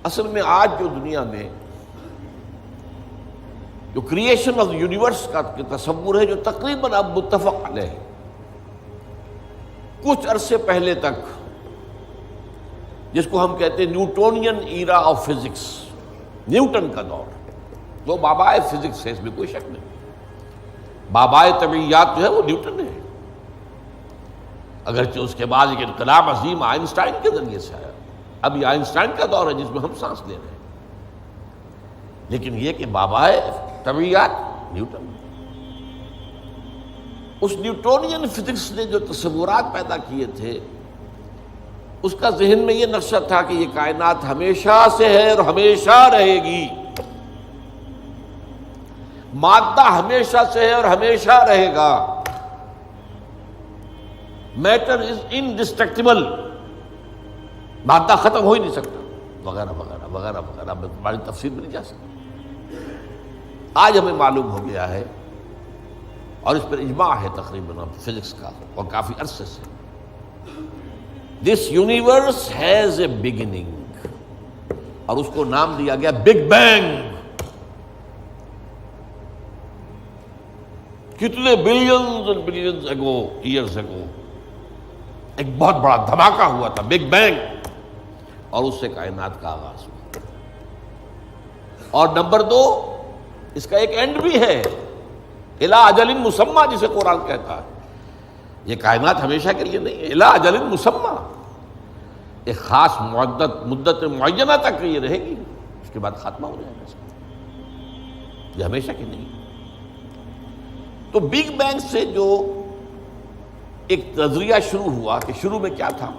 اصل میں آج جو دنیا میں جو کریشن آف یونیورس کا تصور ہے، جو تقریباً اب متفق علیہ ہے، کچھ عرصے پہلے تک جس کو ہم کہتے ہیں Newtonian era of physics, Newton کا دور، وہ بابائے فزکس ہے، اس میں کوئی شک نہیں۔ بابائے طبیعیات جو ہے وہ نیوٹن ہے، اگرچہ اس کے بعد ایک انقلاب عظیم آئنسٹائن کے ذریعے سے آیا۔ اب یہ آئنسٹائن کا دور ہے جس میں ہم سانس لے رہے ہیں، لیکن یہ کہ بابائے طبیعیات نیوٹن۔ اس نیوٹونین فزکس نے جو تصورات پیدا کیے تھے، اس کا ذہن میں یہ نقشہ تھا کہ یہ کائنات ہمیشہ سے ہے اور ہمیشہ رہے گی، مادہ ہمیشہ سے ہے اور ہمیشہ رہے گا، میٹر از انڈسٹرکٹیبل، مادہ ختم ہو ہی نہیں سکتا، وغیرہ وغیرہ وغیرہ وغیرہ، ہماری تفصیل میں نہیں جا سکتی۔ آج ہمیں معلوم ہو گیا ہے، اور اس پر اجماع ہے تقریباً فزکس کا اور کافی عرصے سے، this universe has a beginning, اور اس کو نام دیا گیا بگ بینگ۔ کتنے بلینز اینڈ بلینز اگو، ایئرز اگو، ایک بہت بڑا دھماکہ ہوا تھا، بگ بینگ، اور اس سے کائنات کا آغاز ہوا۔ اور نمبر 2، اس کا ایک اینڈ بھی ہے، الی اجل مسمى، جسے قرآن کہتا ہے۔ یہ کائنات ہمیشہ کے لیے نہیں ہے، الی اجل مسمى، ایک خاص مدت معینہ تک یہ رہے گی، اس کے بعد خاتمہ ہو جائے گا، یہ ہمیشہ کی نہیں۔ تو بگ بینگ سے جو ایک نظریہ شروع ہوا کہ شروع میں کیا تھا،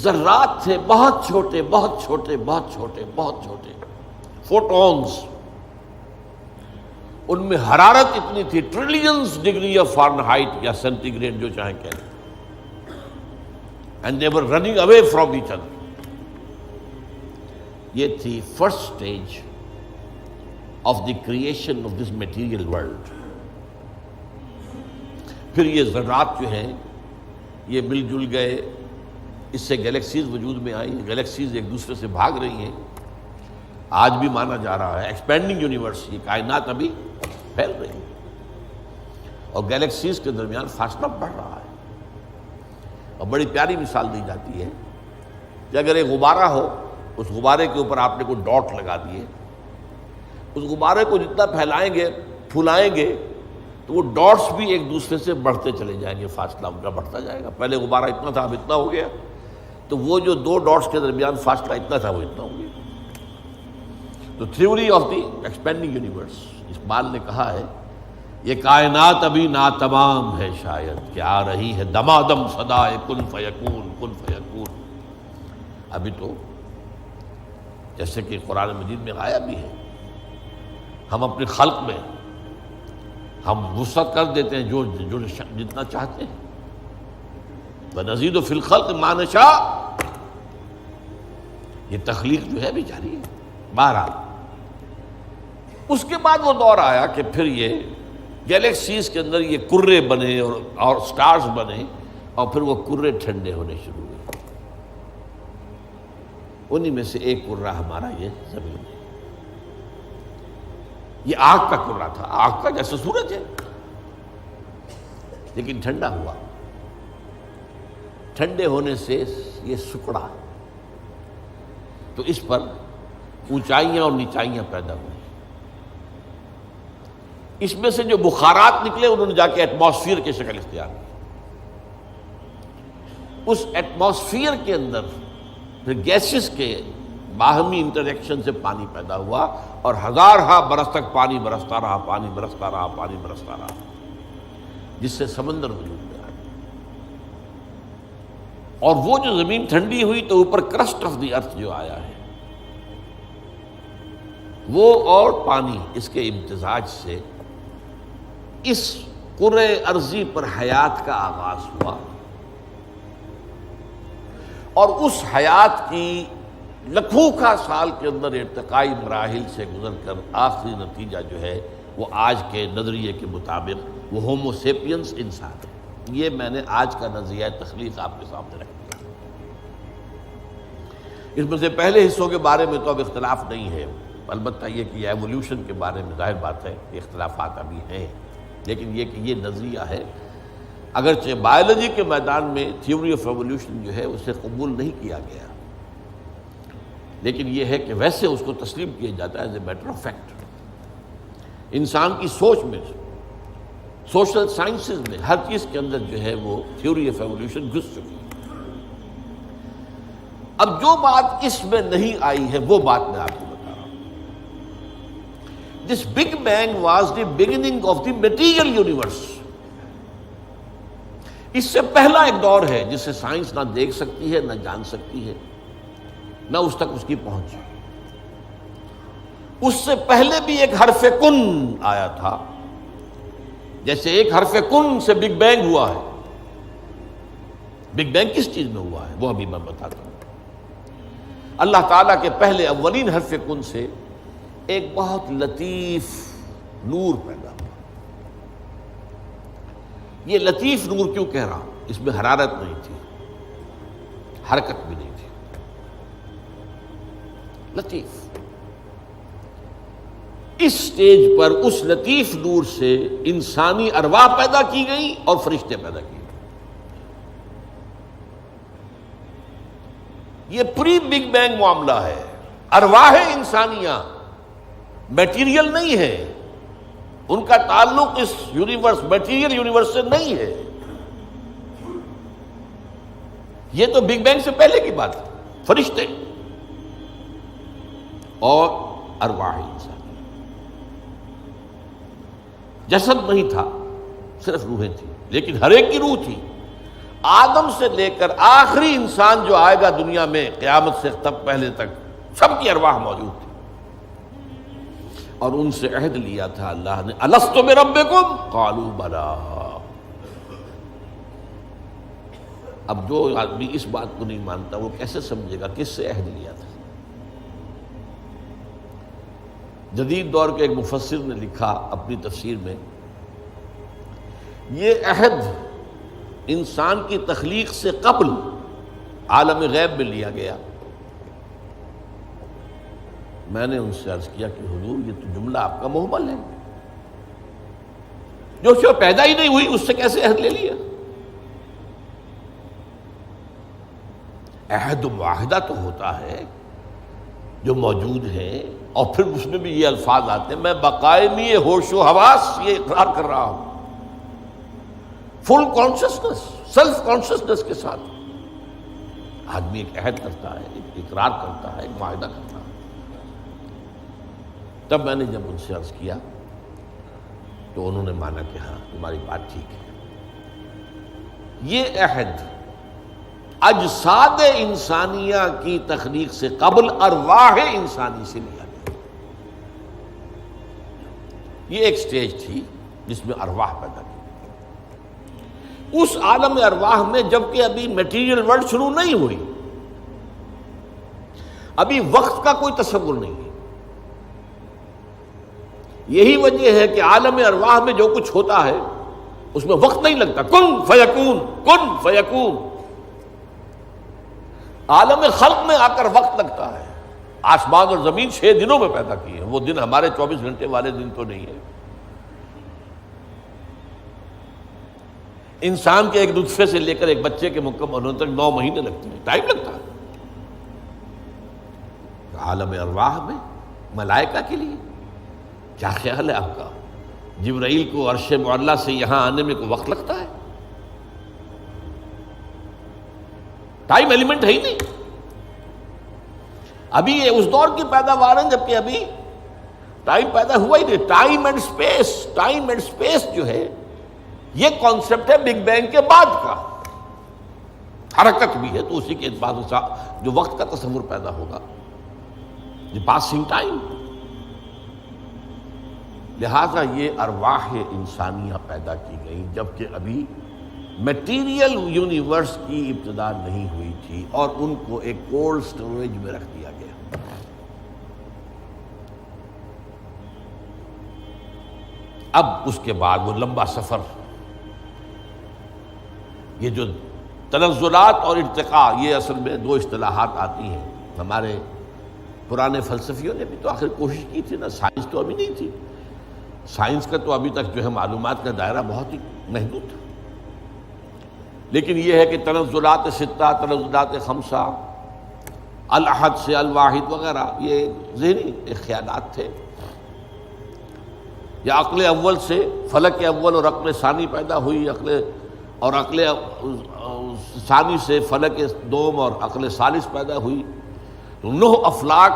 ذرات تھے، بہت چھوٹے بہت چھوٹے بہت چھوٹے بہت چھوٹے، فوٹونز، ان میں حرارت اتنی تھی، ٹریلینز ڈگری آف فارنہائٹ یا سینٹی گریڈ جو چاہیں کہیں، and they were running away from each other. یہ تھی first stage of the creation of this material world. پھر یہ ذرات جو ہیں یہ مل جل گئے، اس سے گیلیکسیز وجود میں آئی، گیلیکسیز ایک دوسرے سے بھاگ رہی ہیں، آج بھی مانا جا رہا ہے ایکسپینڈنگ یونیورس، یہ کائنات ابھی پھیل رہی ہے، اور گیلیکسیز کے درمیان فاصلہ بڑھ رہا ہے۔ اور بڑی پیاری مثال دی جاتی ہے کہ اگر ایک غبارہ ہو، اس غبارے کے اوپر آپ نے کوئی ڈاٹ لگا دیے، اس غبارے کو جتنا پھیلائیں گے پھولائیں گے تو وہ ڈاٹس بھی ایک دوسرے سے بڑھتے چلے جائیں گے، فاصلہ ان کا بڑھتا جائے گا۔ پہلے غبارہ اتنا تھا، اب اتنا ہو گیا، تو وہ جو دو ڈاٹس کے درمیان فاصلہ اتنا تھا وہ اتنا ہو گیا۔ تو theory of the expanding universe, Iqbal نے کہا ہے یہ کائنات ابھی ناتمام ہے شاید، کہ آ رہی ہے دمادم صدائے کن فیکون کن فیکون۔ ابھی تو جیسے کہ قرآن مجید میں آیا بھی ہے، ہم اپنے خلق میں ہم وسعت کر دیتے ہیں جو جتنا چاہتے ہیں، وَنَزِيدُ فِي الْخَلْقِ مَا نَشَاءُ، یہ تخلیق جو ہے بھی جاری ہے۔ بہرحال اس کے بعد وہ دور آیا کہ پھر یہ گیلیکسیز کے اندر یہ کرے بنے اور سٹارز بنے، اور پھر وہ کرے ٹھنڈے ہونے شروع ہوئے۔ انہی میں سے ایک کرہ ہمارا یہ زمین ہے۔ یہ آگ کا کرہ تھا، آگ کا جیسے سورج ہے، لیکن ٹھنڈا ہوا، ٹھنڈے ہونے سے یہ سکڑا، تو اس پر اونچائیاں اور نیچائیاں پیدا ہوئی۔ اس میں سے جو بخارات نکلے انہوں نے جا کے ایٹماسفیئر کی شکل اختیار کی۔ اس ایٹماسفیئر کے اندر پھر گیسز کے باہمی انٹریکشن سے پانی پیدا ہوا، اور ہزارہا برس تک پانی برستا رہا، پانی برستا رہا، پانی برستا رہا، جس سے سمندر وجود میں آیا۔ اور وہ جو زمین ٹھنڈی ہوئی تو اوپر کرسٹ آف دی ارتھ جو آیا ہے، وہ اور پانی، اس کے امتزاج سے اس کرۂ ارضی پر حیات کا آغاز ہوا، اور اس حیات کی لکھوں کا سال کے اندر ارتقائی مراحل سے گزر کر آخری نتیجہ جو ہے وہ آج کے نظریے کے مطابق وہ ہومو سیپینس انسان ہے۔ یہ میں نے آج کا نظریہ تخلیق آپ کے سامنے رکھ دیا۔ اس میں سے پہلے حصوں کے بارے میں تو اب اختلاف نہیں ہے، البتہ یہ کہ ایولیوشن کے بارے میں ظاہر بات ہے کہ اختلافات ابھی ہیں، لیکن یہ کہ یہ نظریہ ہے، اگرچہ بایولوجی کے میدان میں تھیوری آف ایولیوشن جو ہے اسے قبول نہیں کیا گیا، لیکن یہ ہے کہ ویسے اس کو تسلیم کیا جاتا ہے as a matter of fact. انسان کی سوچ میں، سوشل سائنسز میں، ہر چیز کے اندر جو ہے وہ تھیوری آف ایولیوشن گھس چکی ہے۔ اب جو بات اس میں نہیں آئی ہے وہ بات میں آپ کو بتا رہا ہوں۔ This big bang was the beginning of the material universe. اس سے پہلا ایک دور ہے جسے سائنس نہ دیکھ سکتی ہے، نہ جان سکتی ہے، نہ اس تک اس کی پہنچ۔ اس سے پہلے بھی ایک حرف کن آیا تھا، جیسے ایک حرف کن سے بگ بینگ ہوا ہے۔ بگ بینگ کس چیز میں ہوا ہے وہ ابھی میں بتاتا ہوں۔ اللہ تعالیٰ کے پہلے اولین حرف کن سے ایک بہت لطیف نور پیدا ہوا۔ یہ لطیف نور کیوں کہہ رہا ہوں؟ اس میں حرارت نہیں تھی، حرکت بھی نہیں تھی، لطیف۔ اس سٹیج پر اس لطیف نور سے انسانی ارواح پیدا کی گئی اور فرشتے پیدا کیے گئے۔ یہ پری بگ بینگ معاملہ ہے۔ ارواح انسانیہ میٹیریل نہیں ہے، ان کا تعلق اس یونیورس میٹیریل یونیورس سے نہیں ہے۔ یہ تو بگ بینگ سے پہلے کی بات ہے، فرشتے اور ارواح انسانی۔ جسد نہیں تھا، صرف روحیں تھیں، لیکن ہر ایک کی روح تھی۔ آدم سے لے کر آخری انسان جو آئے گا دنیا میں قیامت سے تب پہلے تک، سب کی ارواح موجود تھی، اور ان سے عہد لیا تھا اللہ نے، الستُ بربکم قالوا بلی۔ اب جو آدمی اس بات کو نہیں مانتا وہ کیسے سمجھے گا کس سے عہد لیا تھا؟ جدید دور کے ایک مفسر نے لکھا اپنی تفسیر میں، یہ عہد انسان کی تخلیق سے قبل عالم غیب میں لیا گیا۔ میں نے ان سے عرض کیا کہ حضور یہ تو جملہ آپ کا محمل ہے، جو شے پیدا ہی نہیں ہوئی اس سے کیسے عہد لے لیا؟ عہد و معاہدہ تو ہوتا ہے جو موجود ہے، اور پھر اس میں بھی یہ الفاظ آتے ہیں، میں بقائمی ہوش و حواس یہ اقرار کر رہا ہوں، فل کانشسنس، سیلف کانشسنس کے ساتھ آدمی ایک عہد کرتا ہے، ایک اقرار کرتا ہے، ایک معاہدہ کرتا ہے۔ تب میں نے جب ان سے عرض کیا تو انہوں نے مانا کہ ہاں تمہاری بات ٹھیک ہے، یہ عہد اجساد انسانیہ کی تخلیق سے قبل ارواح انسانی سے لیا گیا۔ یہ ایک سٹیج تھی جس میں ارواح پیدا کی۔ اس عالم ارواح میں جبکہ ابھی میٹیریل ورلڈ شروع نہیں ہوئی، ابھی وقت کا کوئی تصور نہیں ہے۔ یہی وجہ ہے کہ عالم ارواح میں جو کچھ ہوتا ہے اس میں وقت نہیں لگتا، کن فیکون، کن فیکون۔ عالم خلق میں آ کر وقت لگتا ہے۔ آسمان اور زمین 6 دنوں میں پیدا کیے ہیں، وہ دن ہمارے 24 گھنٹے والے دن تو نہیں ہے۔ انسان کے ایک نطفے سے لے کر ایک بچے کے مکمل ہونے تک 9 مہینے لگتے ہیں، ٹائم لگتا ہے۔ عالم ارواح میں ملائکہ کے لیے کیا خیال ہے آپ کا؟ جبرائیل کو عرش معلیٰ سے یہاں آنے میں کوئی وقت لگتا ہے؟ ٹائم ایلیمنٹ ہے ہی نہیں۔ ابھی یہ اس دور کی پیداوار ہے جبکہ ابھی ٹائم پیدا ہوا ہی نہیں۔ ٹائم اینڈ سپیس جو ہے یہ کانسیپٹ ہے بگ بینگ کے بعد کا۔ حرکت بھی ہے تو اسی کے بعد جو وقت کا تصور پیدا ہوگا، یہ پاسنگ ٹائم۔ لہذا یہ ارواح انسانیہ پیدا کی گئی جبکہ ابھی میٹیریل یونیورس کی ابتدا نہیں ہوئی تھی، اور ان کو ایک کولڈ سٹوریج میں رکھ دیا گیا۔ اب اس کے بعد وہ لمبا سفر، یہ جو تنزلات اور ارتقاء، یہ اصل میں 2 اصطلاحات آتی ہیں۔ ہمارے پرانے فلسفیوں نے بھی تو آخر کوشش کی تھی نا، سائنس تو ابھی نہیں تھی، سائنس کا تو ابھی تک جو ہے معلومات کا دائرہ بہت ہی محدود تھا، لیکن یہ ہے کہ تنزلات ستہ، تنزلات خمسہ، الاحد سے الواحد وغیرہ، یہ ذہنی خیالات تھے، یا عقل اول سے فلک اول اور عقل ثانی پیدا ہوئی، عقل ثانی سے فلک دوم اور عقل ثالث پیدا ہوئی، تو 9 افلاک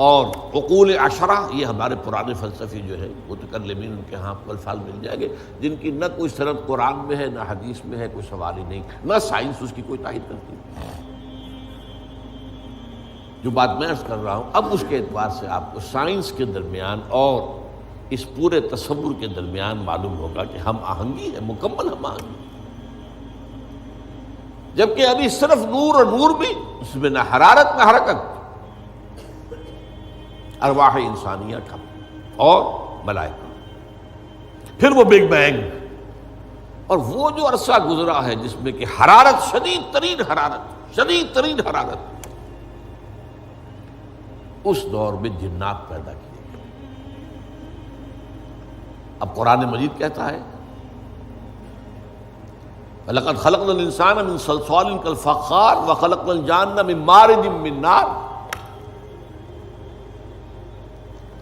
اور عقول عشرہ، یہ ہمارے پرانے فلسفی جو ہے متکلمین، ان کے ہاں آپ کو الفاظ مل جائیں گے جن کی نہ کوئی سند قرآن میں ہے، نہ حدیث میں ہے، کوئی سوال ہی نہیں، نہ سائنس اس کی کوئی تائید کرتی۔ جو بات میں عرض کر رہا ہوں اب اس کے اعتبار سے آپ کو سائنس کے درمیان اور اس پورے تصور کے درمیان معلوم ہوگا کہ ہم آہنگی ہے، مکمل ہم آہنگی، جبکہ ابھی صرف نور، اور نور بھی اس میں نہ حرارت نہ حرکت، ارواح انسانیہ کا اور ملائکہ، پھر وہ بگ بینگ، اور وہ جو عرصہ گزرا ہے جس میں کہ حرارت، شدید ترین حرارت، اس دور میں جنات پیدا کیے گئے۔ اب قرآن مجید کہتا ہے وَلَقَدْ خَلَقْنَا الْإِنسَانَ مِنْ صَلْصَالٍ كَالْفَخَّارِ وَخَلَقْنَا الْجَانَّ مِنْ مَارِجٍ مِنْ نَارٍ،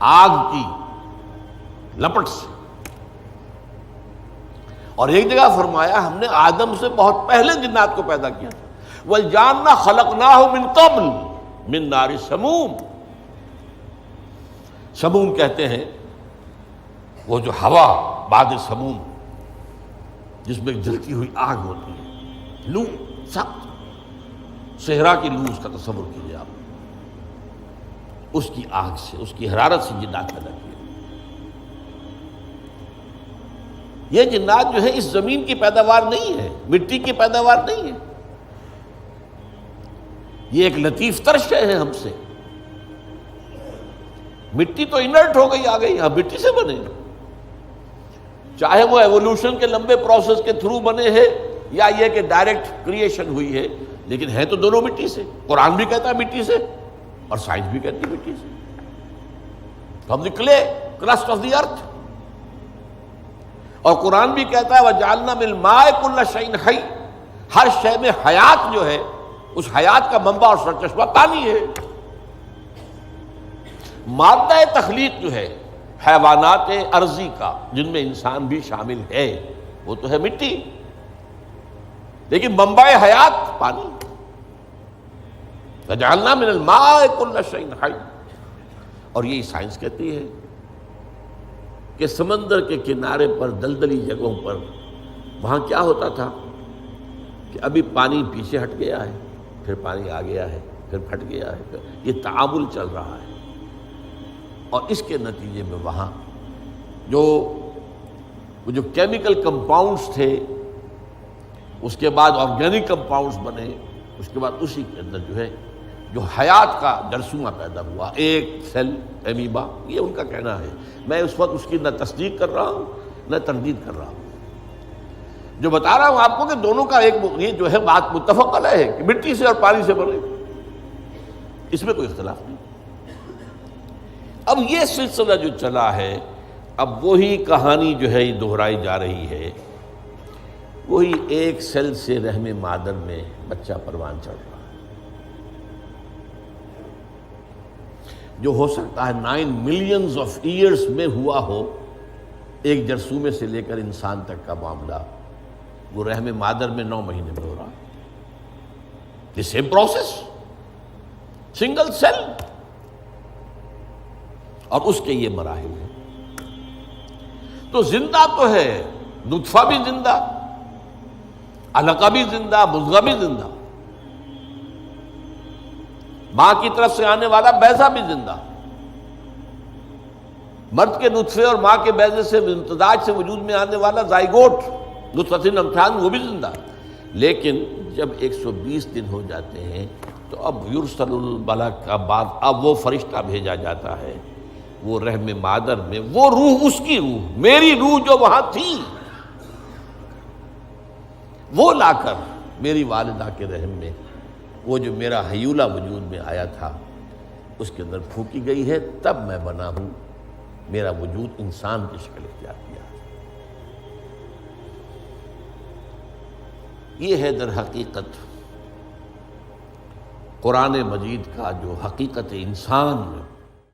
آگ کی لپٹ سے، اور ایک جگہ فرمایا ہم نے آدم سے بہت پہلے جنات کو پیدا کیا تھا، وَالْجَانَّ خَلَقْنَاهُ مِنْ قَبْلُ مِنْ نَارِ السَّمُومِ، سموم کہتے ہیں وہ جو ہوا بعد سموم جس میں جلتی ہوئی آگ ہوتی ہے، لو سخت صحرا کی لو، اس کا تصور کیجیے آپ، اس کی آگ سے، اس کی حرارت سے جنات پیدا کیے۔ یہ جنات جو ہے اس زمین کی پیداوار نہیں ہے، مٹی کی پیداوار نہیں ہے، یہ ایک لطیف تر شے ہے ہم سے۔ مٹی تو انرٹ ہو گئی، آ گئی، ہم مٹی سے بنے، چاہے وہ ایوولوشن کے لمبے پروسیس کے تھرو بنے ہیں یا یہ کہ ڈائریکٹ کریشن ہوئی ہے، لیکن ہے تو دونوں مٹی سے۔ قرآن بھی کہتا ہے مٹی سے، اور سائنس بھی کہتی ہے مٹی سے، from the clay crust of the earth, اور قرآن بھی کہتا ہے وَجَعَلْنَا مِنَ الْمَاءِ كُلَّ شَيْءٍ حَيٍّ، ہر شے میں حیات جو ہے، اس حیات کا منبع اور سرچشمہ پانی ہے۔ مادہ تخلیق جو ہے حیوانات ارضی کا، جن میں انسان بھی شامل ہے، وہ تو ہے مٹی، لیکن منبع حیات پانی۔ فَجَعَلْنَا مِنَ الْمَاءِ كُلَّ شَيْءٍ حَيٍّ، اور یہی سائنس کہتی ہے کہ سمندر کے کنارے پر، دلدلی جگہوں پر، وہاں کیا ہوتا تھا کہ ابھی پانی پیچھے ہٹ گیا ہے، پھر پانی آ گیا ہے، پھر پھٹ گیا ہے، یہ تعامل چل رہا ہے، اور اس کے نتیجے میں وہاں جو کیمیکل کمپاؤنڈز تھے، اس کے بعد آرگینک کمپاؤنڈز بنے، اس کے بعد اسی کے اندر جو ہے جو حیات کا جرثومہ پیدا ہوا، ایک سیل امیبا، یہ ان کا کہنا ہے۔ میں اس وقت اس کی نہ تصدیق کر رہا ہوں نہ تردید کر رہا ہوں، جو بتا رہا ہوں آپ کو کہ دونوں کا ایک یہ جو ہے بات متفق علیہ ہے کہ مٹی سے اور پانی سے بنے، اس میں کوئی اختلاف نہیں۔ اب یہ سلسلہ جو چلا ہے، اب وہی کہانی جو ہے دہرائی جا رہی ہے، وہی ایک سیل سے رحم مادر میں بچہ پروان چڑھ رہا ہے، جو ہو سکتا ہے 9 ملینز آف ایئرز میں ہوا ہو، ایک جرثومے سے لے کر انسان تک کا معاملہ، وہ رحم مادر میں 9 مہینے میں ہو رہا ہے، the same process، single sale, اور اس کے یہ مراحل ہیں۔ تو زندہ تو ہے، نطفہ بھی زندہ، علقہ بھی زندہ، مضغہ بھی زندہ، ماں کی طرف سے آنے والا بیضہ بھی زندہ، مرد کے نطفے اور ماں کے بیضے سے امتزاج سے وجود میں آنے والا زائگوٹ نطفۃ امتحان، وہ بھی زندہ، لیکن جب 120 دن ہو جاتے ہیں تو اب یرسل الملک کا بعد، اب وہ فرشتہ بھیجا جاتا ہے، وہ رحم مادر میں، وہ روح، اس کی روح، میری روح جو وہاں تھی، وہ لا کر میری والدہ کے رحم میں وہ جو میرا حیولہ وجود میں آیا تھا اس کے اندر پھونکی گئی ہے، تب میں بنا ہوں، میرا وجود انسان کی شکل اختیار کیا ہے۔ یہ ہے در حقیقت قرآن مجید کا جو حقیقت انسان